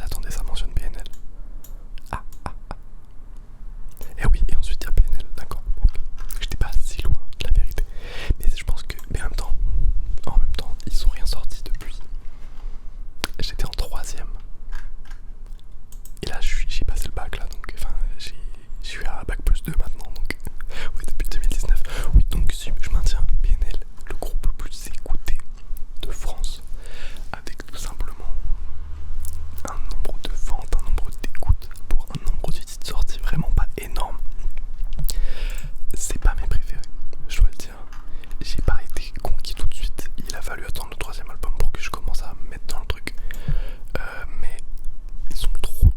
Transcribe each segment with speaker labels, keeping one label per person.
Speaker 1: attendez, ça mentionne PNL. Ah, ah, ah. Et oui, et ensuite il y a PNL, d'accord. Okay. J'étais pas si loin de la vérité. Mais je pense que, mais en même temps, ils sont rien sortis depuis. J'étais en 3ème. Et là, j'ai passé le bac là, donc enfin, je suis à bac plus 2 maintenant, donc oui, depuis 2019. Oui, donc si je maintiens PNL, le groupe le plus écouté de France, avec tout simplement un nombre de ventes, un nombre d'écoutes pour un nombre de titres sortis vraiment pas énorme. C'est pas mes préférés, je dois le dire. J'ai pas été conquis tout de suite. Il a fallu attendre le 3ème album pour que je commence à me mettre dans le truc. Mais ils sont trop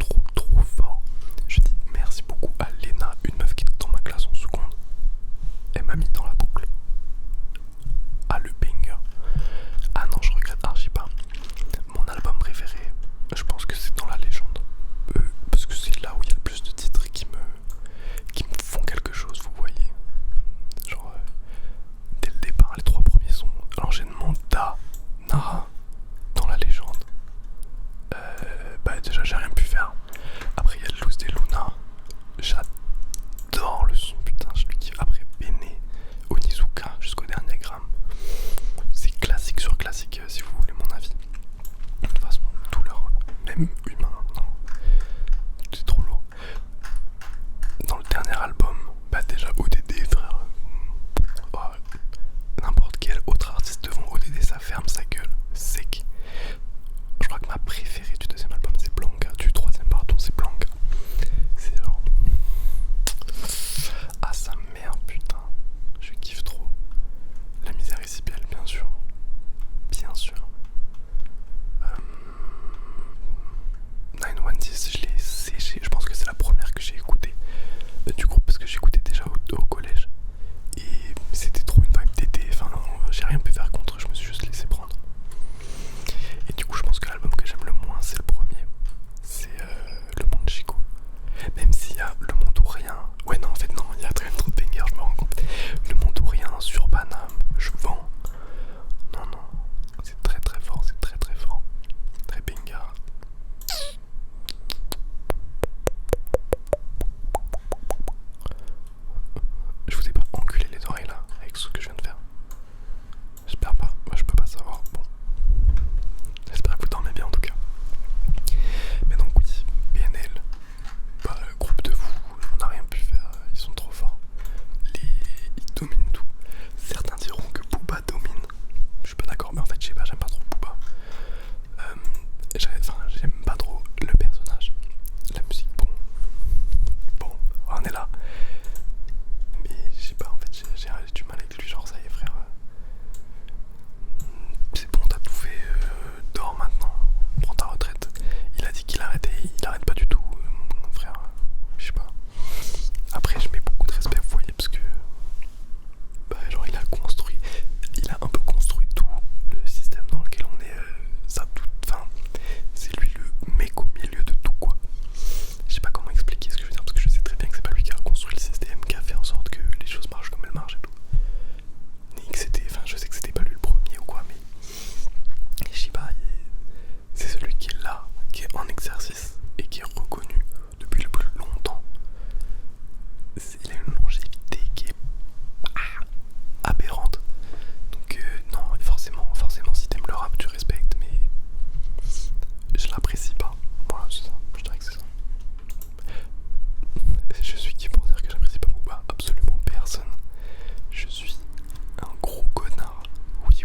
Speaker 1: forts. Je dis merci beaucoup à Léna, une meuf qui est dans ma classe en seconde. Elle m'a mis dans la boucle. Ah, le banger. Ah non, je regrette archi pas. Mon album préféré, je pense que c'est Dans la légende. Parce que c'est là où il y a le plus de titres qui me font quelque chose, vous voyez. Genre, dès le départ, les 3 premiers sont l'enchaînement Da, Nara, Dans la légende. Bah déjà j'ai rien pu faire. Après il y a Luz de Luna. J'adore le son, putain, je lui kiffe. Après Bene, Onizuka jusqu'au dernier gramme. C'est classique sur classique si vous voulez mon avis. De toute façon, tout leur, même humain, non, c'est trop lourd. Dans le dernier album, bah déjà ODD frère. Oh, n'importe quel autre artiste devant ODD ça ferme sa gueule, sec. Je crois que ma préférée du 2ème album c'est Blanca, du 3ème pardon c'est Blanca. C'est genre... Ah sa mère putain, je kiffe trop. La misère est si belle bien sûr. Bien sûr. 910 je l'ai séché, je pense que c'est la première que j'ai écoutée du groupe parce que j'écoutais déjà au collège. Et c'était trop une vibe d'été, enfin j'ai rien pu faire contre, je me suis juste laissé prendre. Et du coup je pense que l'album que j'aime le moins c'est le premier. C'est Le Monde Chico. Même s'il y a Le Monde ou Rien. Ouais non en fait non, il y a très trop de bangers, je me rends compte. Le Monde ou Rien, sur Paname, Je vends. Non non, c'est très fort, c'est très fort. Très banger. Je vous ai pas enculé les oreilles là avec ce que je viens de faire. J'espère pas, moi je peux pas savoir. Bon. J'espère que vous dormez bien en tout cas. Mais donc oui, PNL, bah, groupe de fous, on n'a rien pu faire, ils sont trop forts. Ils dominent tout. Certains diront que Booba domine. Je suis pas d'accord, mais en fait je sais pas, j'aime pas trop Booba. J'aime pas trop le personnage. La musique, bon, on est là. Mais je sais pas, en fait j'ai du mal avec lui, genre ça y est frère. C'est bon, t'as tout fait, dors maintenant, prends ta retraite. Il a dit qu'il arrêtait, il arrête pas du tout, frère, je sais pas. Après je mets beaucoup de respect, vous voyez, parce que bah, genre il a un peu construit tout le système dans lequel on est, enfin c'est lui le mec au milieu de tout quoi. Je sais pas comment expliquer ce que je veux dire, parce que je sais très bien que c'est pas lui qui a construit le système, qui a fait en sorte que les choses marchent comme elles marchent et tout. Je sais que c'était pas lui le premier ou quoi, mais je sais pas, c'est celui qui est là, qui est en exercice et qui est reconnu depuis le plus longtemps. Il a une longévité qui est aberrante. Donc non, forcément si t'aimes le rap tu respectes, mais je l'apprécie pas. Voilà, c'est ça, je dirais que c'est ça. Je suis qui pour dire que j'apprécie pas Booba? Absolument personne. Je suis un gros connard. Oui.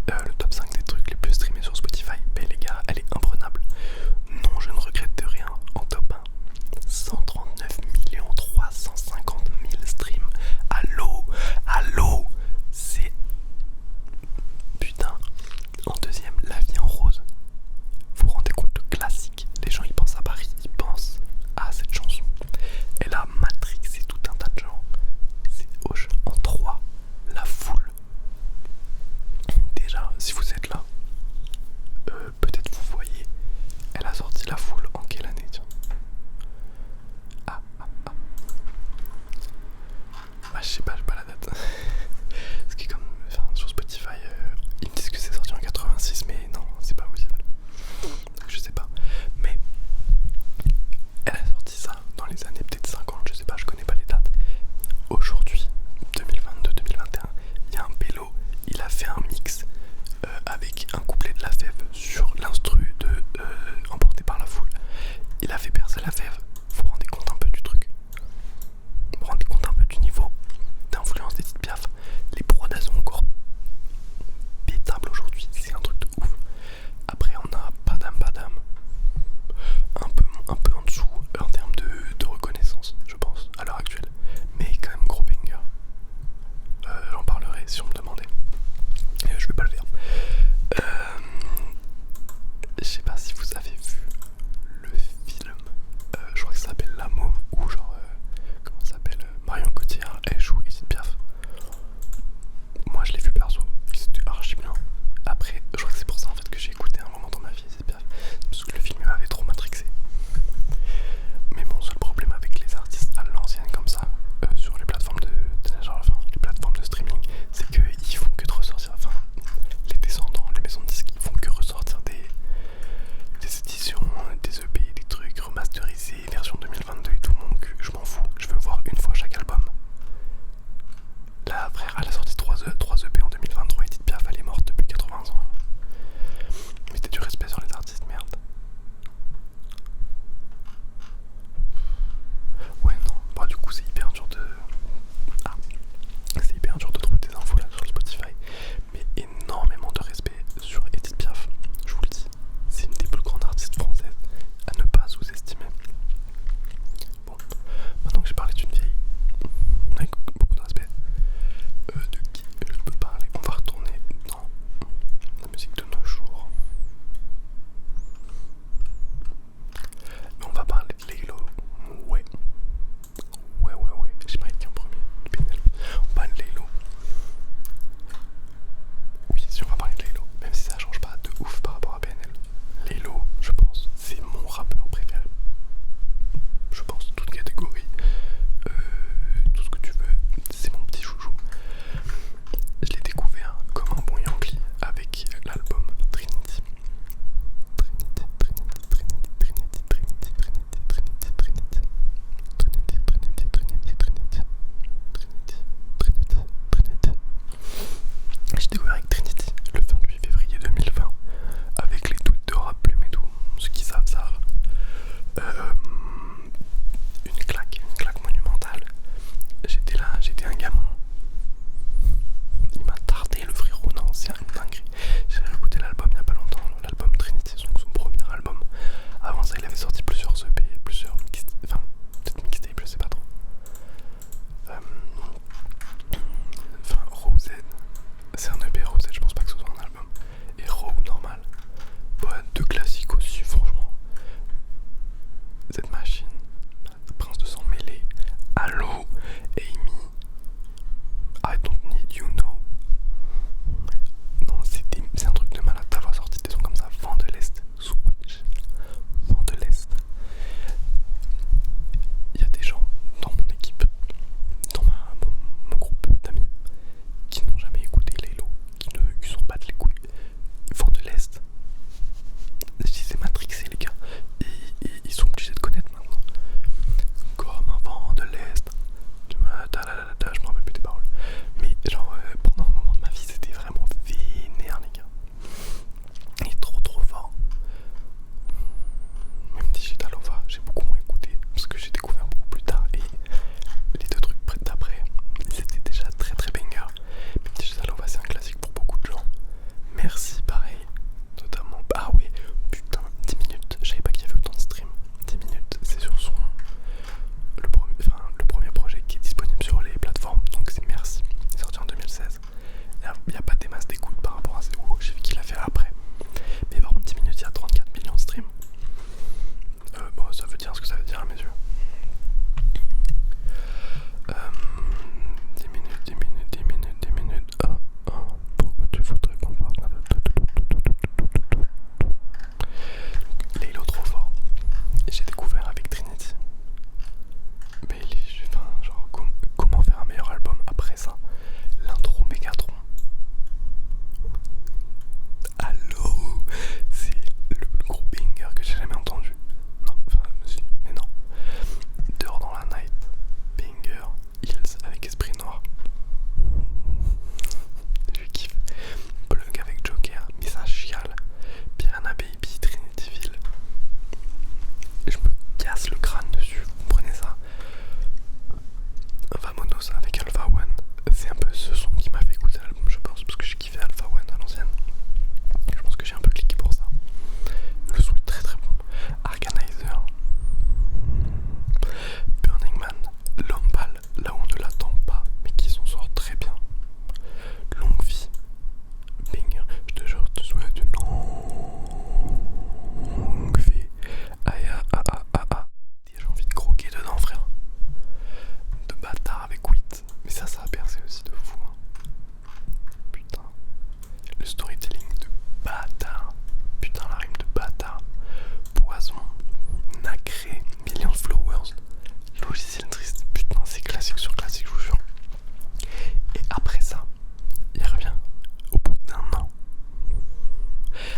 Speaker 1: le top 5 des trucs les plus streamés sur Spotify, ben les gars, elle est imprenable. Non, je ne regrette de rien. En top 1, 139 350 000 streams. Allô, allô, c'est... Putain. En deuxième, La vie en rose. Vous vous rendez compte, le classique. Les gens, ils pensent à Paris, ils pensent à cette chanson. Et là, Matrix et tout un tas de gens. C'est en 3, La Foule. Déjà, si vous êtes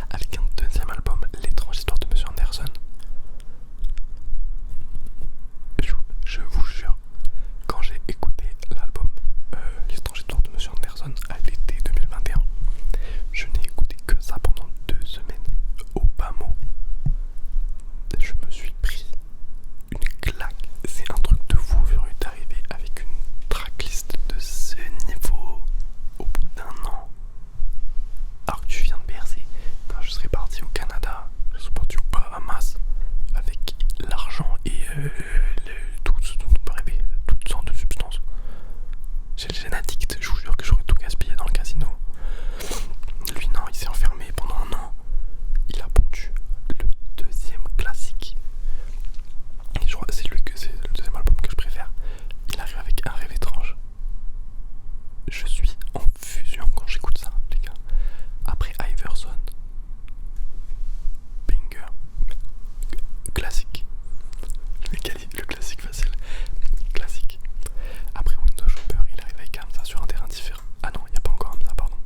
Speaker 1: avec un deuxième album, L'étrange histoire de Monsieur Anderson. Je vous jure, quand j'ai écouté l'album L'étrange histoire de Monsieur Anderson à l'été 2021, je n'ai écouté que ça pendant 2 semaines. Au bas mot, je me suis pris une claque. C'est un truc de fou furieux d'arriver avec une tracklist de ce niveau au bout d'un an. Alors que tu viens de bercer. Quand je serais parti au Canada, je serais parti aux Bahamas avec l'argent et tout ce dont on peut rêver, toutes sortes de substances. J'ai le gène addict, je vous jure que j'aurais tout gaspillé dans le casino. Lui non, il s'est enfermé pendant un an. Il a pondu le deuxième classique. Et je crois que c'est le deuxième album que je préfère. Il arrive avec Un rêve étrange. Je suis en fusion quand j'écoute ça, les gars. Après Iverson, banger, classique. Le classique facile, classique. Après Windows Shopper, il arrive avec Hamza sur un terrain différent. Ah non, il n'y a pas encore Hamza, pardon.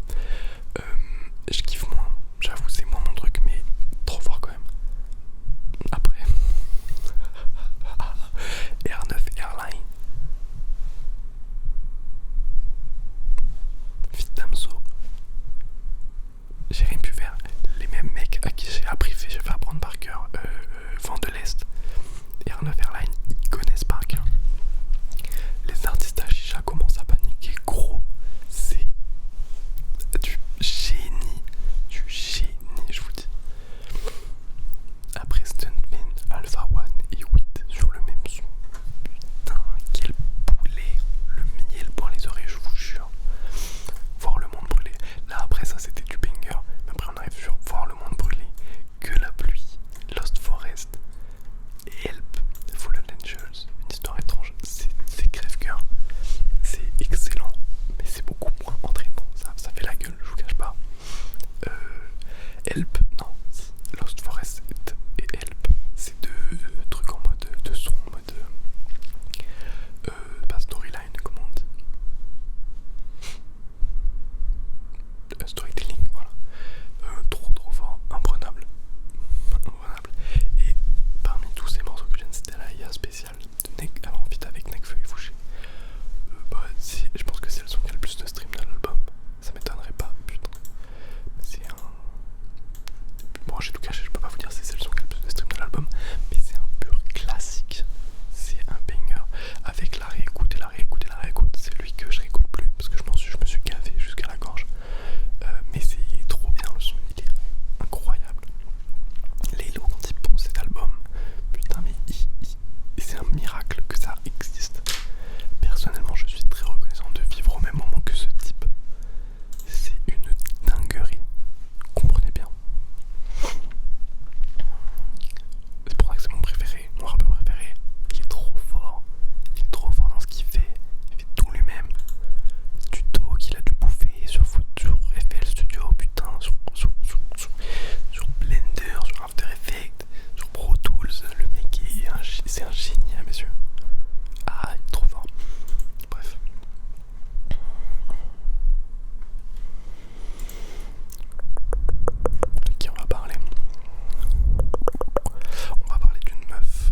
Speaker 1: Je kiffe moins, j'avoue, c'est moins mon truc, mais trop fort quand même. Après, R9 Airline, Fit Damso. J'ai rien pu faire. Les mêmes mecs à qui j'ai fait apprendre par cœur Vent de l'Est et R9 Airline, ils connaissent par cœur. Les artistes à chicha commencent à paniquer, gros. C'est du génie, je vous dis. Après Stuntman, Alpha One et 8 sur le même son. Putain, quel poulet, le miel dans les oreilles, je vous jure. Voir le monde brûler. Là après ça c'était du banger. Mais après on arrive sur Voir le monde brûler, Que la pluie, Lost Forest, Help, Fallen Angels, Une histoire étrange. C'est crève-cœur. C'est excellent, mais c'est beaucoup moins entraînant. Ça fait la gueule, je vous cache pas. Help, non, Lost Forest et Help, c'est deux trucs en mode de son, en mode pas storyline, comment on dit, storytelling, voilà. Trop fort, imprenable. Et parmi tous ces morceaux que je viens de citer là, il y a un spécial en fit avec Nekfeu et Fouché. Je pense que c'est le son qui a le plus de stream de l'album. Ça m'étonnerait pas, putain. C'est un... Bon, j'ai tout caché, je peux pas vous dire si c'est le son qui a le plus de stream de l'album, mais c'est un pur classique. C'est un banger. Avec la réécoute, c'est lui que je réécoute plus parce que je me suis gavé jusqu'à la gorge. Mais c'est trop bien, le son, il est incroyable. Lélo, quand il ponce cet album, putain, mais c'est un miracle que ça existe. Personnellement, je suis très reconnaissant de vivre au même moment que ce type. C'est une dinguerie. Comprenez bien. C'est pour ça que c'est mon préféré, mon rappeur préféré. Il est trop fort. Il est trop fort dans ce qu'il fait. Il fait tout lui-même. Tuto qu'il a dû bouffer sur FL Studio, putain, sur Blender, sur After Effects, sur Pro Tools. Le mec c'est un génie à mes yeux. Ah, il est trop fort. Bref. De qui on va parler? On va parler d'une meuf.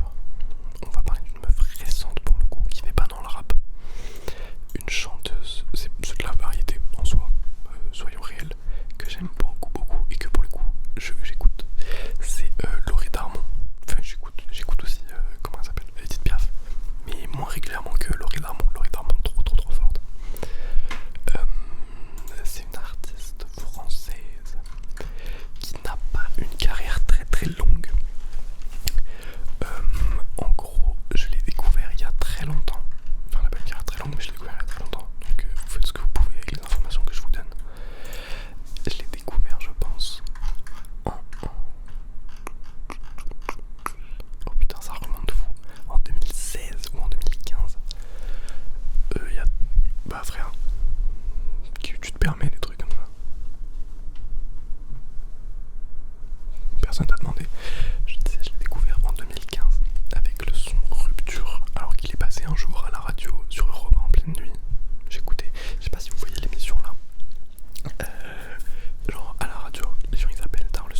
Speaker 1: On va parler d'une meuf récente pour le coup, qui n'est pas dans le rap. Une chanteuse, c'est de la variété en soi, soyons réels, que j'aime beaucoup et que pour le coup j'écoute. C'est Laurie Darmon. Enfin j'écoute aussi, comment elle s'appelle, Edith Piaf. Mais moins régulièrement que Laurie Darmon. Laurie Darmon trop forte. C'est une artiste française qui n'a pas une carrière très longue. En gros, je l'ai découvert il y a très longtemps. Enfin, elle n'a pas une carrière très longue, mais je l'ai découvert il y a très longtemps. Donc vous faites ce que vous pouvez avec les informations que je vous donne. Je l'ai découvert, je pense, oh putain, ça remonte de fou. En 2016 ou en 2015. Il y a... Bah frère, tu te permets des trucs comme ça? Personne t'a demandé. Je disais, je l'ai découvert en 2015 avec le son Rupture, alors qu'il est passé un jour à la radio sur Europe en pleine nuit. J'écoutais, je sais pas si vous voyez l'émission là. Genre à la radio, les gens ils appellent tard le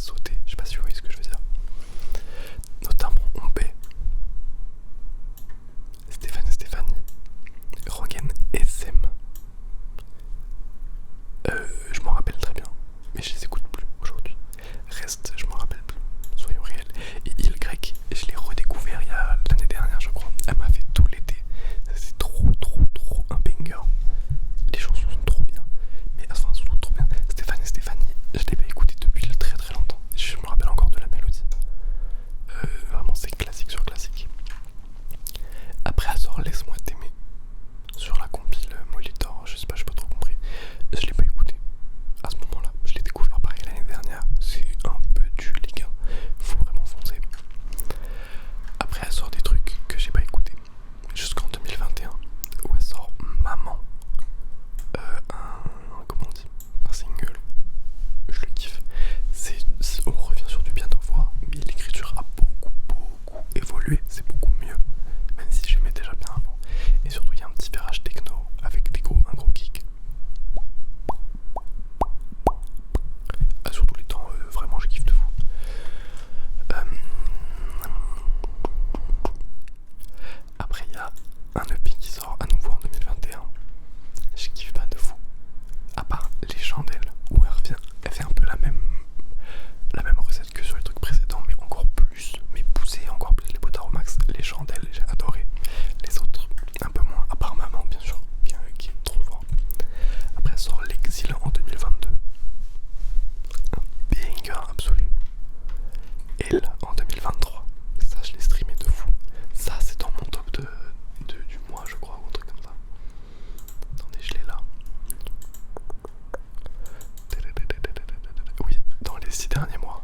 Speaker 1: sauter. Je sais pas si vous voyez ce que je veux dire. Notamment Ombé, Stéphanie, Rogen SM. Je m'en rappelle très bien, mais je les écoute plus aujourd'hui. Reste, je m'en rappelle plus, soyons réels. Et Il Grec, je l'ai redécouvert il y a l'année dernière, je crois. Elle m'a fait tout l'été. C'est trop un banger. Les chansons sont trop bien, mais enfin surtout trop bien. Stéphanie, je l'ai pas écouté depuis très longtemps. Je me rappelle encore de la mélodie. Vraiment, c'est classique sur classique. Après, elle sort Laisse-moi t'aimer sur la compile Molitor. Je sais pas, j'ai pas trop compris. Je l'ai pas écouté à ce moment-là. Je l'ai découvert pareil l'année dernière. C'est un peu du les gars. Faut vraiment foncer. Après, elle sort des trucs que j'ai pas écouté jusqu'en 2021 où elle sort Maman. Comment on dit, un single. Je le kiffe. On revient sur du bien en voix, mais l'écriture a beaucoup évolué. C'est beaucoup mieux, même si j'aimais déjà bien avant. Et surtout, il y a un petit virage techno avec un gros kick. Surtout les temps, vraiment, je kiffe de fou. Après, il y a un EP qui sort à nouveau en 2021. Je kiffe pas de fou. À part Les Chandelles, où elle fait un peu la même recette que sur les trucs précédents, mais encore plus, mais poussé encore plus les potards au max. Les Chandelles, j'ai adoré. Les autres, un peu moins, à part Maman, bien sûr, qui est trop fort. Après sort L'Exil en 2022. Un banger absolu. Elle en 2023. Ça, je l'ai streamé de fou. Ça, c'est dans mon top du mois, je crois, ou un truc comme ça. Attendez, je l'ai là. Oui, dans les 6 derniers mois.